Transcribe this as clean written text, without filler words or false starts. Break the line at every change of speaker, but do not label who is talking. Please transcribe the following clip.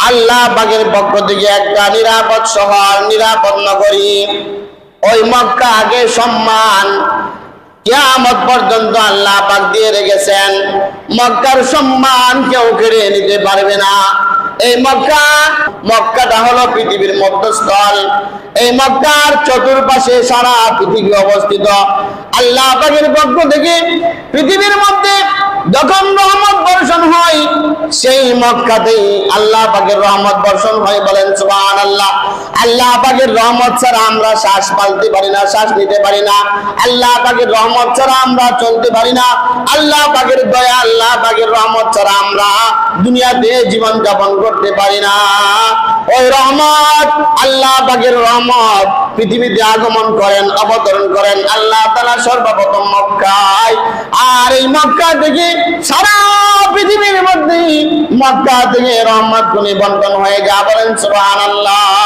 আল্লাহ পাকের পক্ষ থেকে একটা নিরাপদ শহর, নিরাপদ নগরী। ওই মক্কা আগে সম্মান কিয়ামত পর্যন্ত আল্লাহ পাক দিয়ে রেখেছেন। মক্কার সম্মান কেউ কেড়ে নিতে পারবে না। এই মক্কাটা হলো পৃথিবীর মধ্যস্থল। এই মক্কার চতুর্পাশে সারা পৃথিবী অবস্থিত। আল্লাহ পাকের পক্ষ থেকে পৃথিবীর মধ্যে যখন রহমত বর্ষণ হয়, সেই মক্কাতেই আল্লাহ পাকের রহমত বর্ষণ হয়। বলেন সুবহানাল্লাহ। আল্লাহ পাকের রহমত ছাড়া আমরা শ্বাস ফেলতে পারি না, শ্বাস নিতে পারি না। আল্লাহ পাকের রহমত ছাড়া আমরা চলতে পারি না। আল্লাহ পাকের দয়া, আল্লাহ পাকের রহমত ছাড়া আমরা দুনিয়াতে জীবন যাপন করতে পারি না। ওই রহমত, আল্লাহ পাকের রহমত পৃথিবীতে আগমন করেন, অবতরণ করেন আল্লাহ তাআলা সর্বপ্রথম মক্কায়। আর এই মক্কা থেকে সারা পৃথিবীর মধ্যে মক্কা থেকে রহমত গুলি বন্টন হয়ে যা। বলেন সুবহানাল্লাহ।